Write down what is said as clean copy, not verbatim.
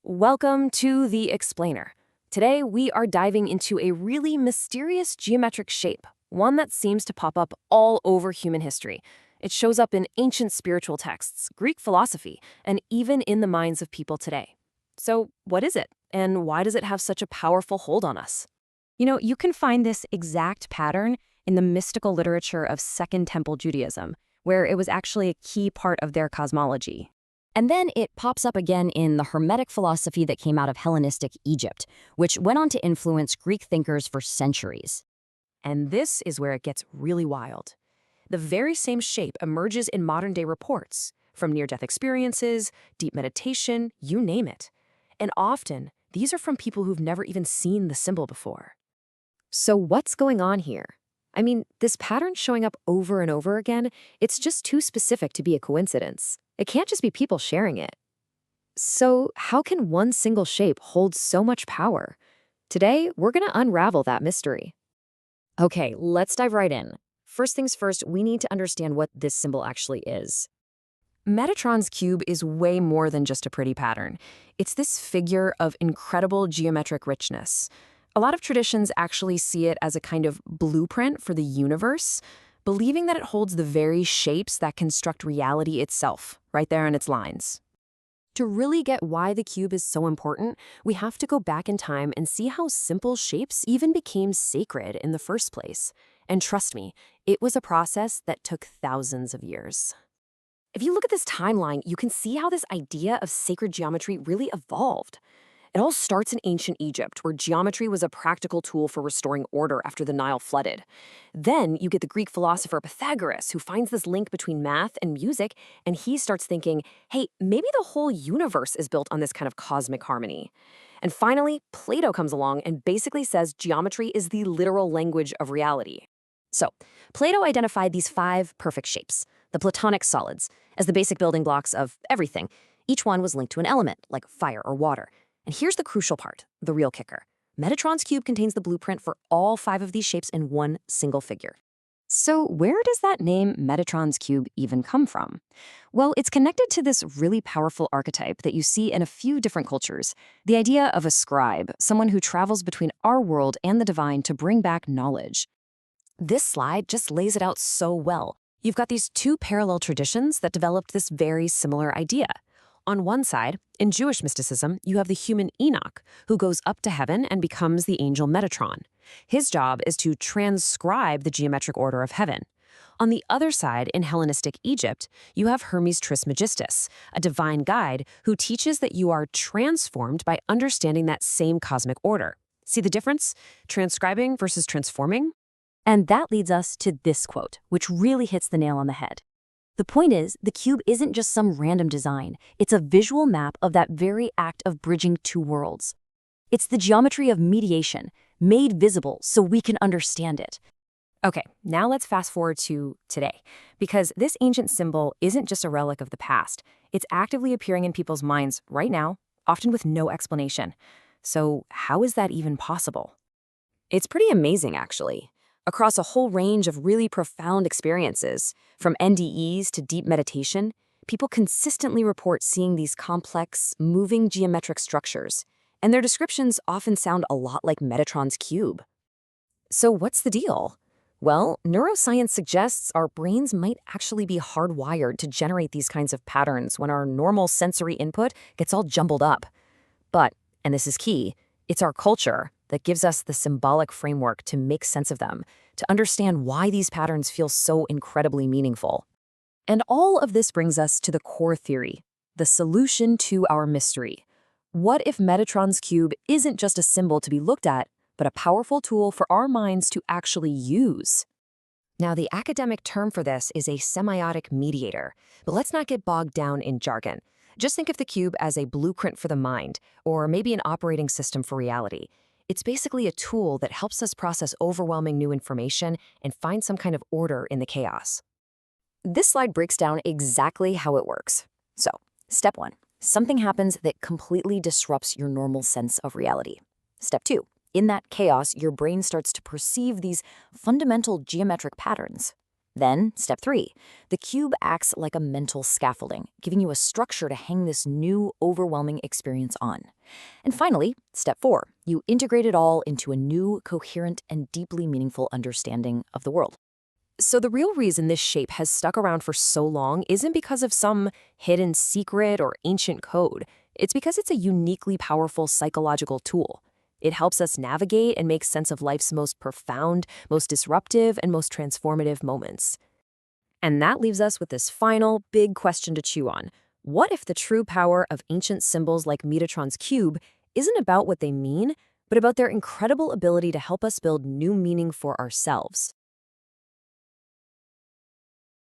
Welcome to The Explainer. Today, we are diving into a really mysterious geometric shape, one that seems to pop up all over human history. It shows up in ancient spiritual texts, Greek philosophy, and even in the minds of people today. So, what is it, and why does it have such a powerful hold on us? You can find this exact pattern in the mystical literature of Second Temple Judaism, where it was actually a key part of their cosmology. And then it pops up again in the Hermetic philosophy that came out of Hellenistic Egypt, which went on to influence Greek thinkers for centuries. And this is where it gets really wild. The very same shape emerges in modern-day reports, from near-death experiences, deep meditation, you name it. And often, these are from people who've never even seen the symbol before. So what's going on here? I mean, this pattern showing up over and over again, it's just too specific to be a coincidence. It can't just be people sharing it. So how can one single shape hold so much power? Today, we're going to unravel that mystery. Okay, let's dive right in. First things first, we need to understand what this symbol actually is. Metatron's cube is way more than just a pretty pattern. It's this figure of incredible geometric richness. A lot of traditions actually see it as a kind of blueprint for the universe, believing that it holds the very shapes that construct reality itself, right there in its lines. To really get why the cube is so important, we have to go back in time and see how simple shapes even became sacred in the first place. And trust me, it was a process that took thousands of years. If you look at this timeline, you can see how this idea of sacred geometry really evolved. It all starts in ancient Egypt, where geometry was a practical tool for restoring order after the Nile flooded. Then you get the Greek philosopher Pythagoras, who finds this link between math and music, and he starts thinking, hey, maybe the whole universe is built on this kind of cosmic harmony. And finally, Plato comes along and basically says geometry is the literal language of reality. So, Plato identified these 5 perfect shapes, the Platonic solids, as the basic building blocks of everything. Each one was linked to an element, like fire or water. And here's the crucial part, the real kicker. Metatron's cube contains the blueprint for all 5 of these shapes in one single figure. So where does that name Metatron's cube even come from? Well, it's connected to this really powerful archetype that you see in a few different cultures, the idea of a scribe, someone who travels between our world and the divine to bring back knowledge. This slide just lays it out so well. You've got these 2 parallel traditions that developed this very similar idea. On one side, in Jewish mysticism, you have the human Enoch, who goes up to heaven and becomes the angel Metatron. His job is to transcribe the geometric order of heaven. On the other side, in Hellenistic Egypt, you have Hermes Trismegistus, a divine guide who teaches that you are transformed by understanding that same cosmic order. See the difference? Transcribing versus transforming? And that leads us to this quote, which really hits the nail on the head. The point is, the cube isn't just some random design. It's a visual map of that very act of bridging 2 worlds. It's the geometry of mediation, made visible so we can understand it. Okay, now let's fast forward to today, because this ancient symbol isn't just a relic of the past. It's actively appearing in people's minds right now, often with no explanation. So how is that even possible? It's pretty amazing, actually. Across a whole range of really profound experiences, from NDEs to deep meditation, people consistently report seeing these complex, moving geometric structures, and their descriptions often sound a lot like Metatron's cube. So what's the deal? Well, neuroscience suggests our brains might actually be hardwired to generate these kinds of patterns when our normal sensory input gets all jumbled up. But, and this is key, it's our culture that gives us the symbolic framework to make sense of them, to understand why these patterns feel so incredibly meaningful. And all of this brings us to the core theory, the solution to our mystery. What if Metatron's cube isn't just a symbol to be looked at, but a powerful tool for our minds to actually use? Now, the academic term for this is a semiotic mediator, but let's not get bogged down in jargon. Just think of the cube as a blueprint for the mind, or maybe an operating system for reality. It's basically a tool that helps us process overwhelming new information and find some kind of order in the chaos. This slide breaks down exactly how it works. So, step 1, something happens that completely disrupts your normal sense of reality. Step 2, in that chaos, your brain starts to perceive these fundamental geometric patterns. Then, step 3, the cube acts like a mental scaffolding, giving you a structure to hang this new, overwhelming experience on. And finally, step 4, you integrate it all into a new, coherent, and deeply meaningful understanding of the world. So the real reason this shape has stuck around for so long isn't because of some hidden secret or ancient code. It's because it's a uniquely powerful psychological tool. It helps us navigate and make sense of life's most profound, most disruptive, and most transformative moments. And that leaves us with this final, big question to chew on. What if the true power of ancient symbols like Metatron's cube isn't about what they mean, but about their incredible ability to help us build new meaning for ourselves?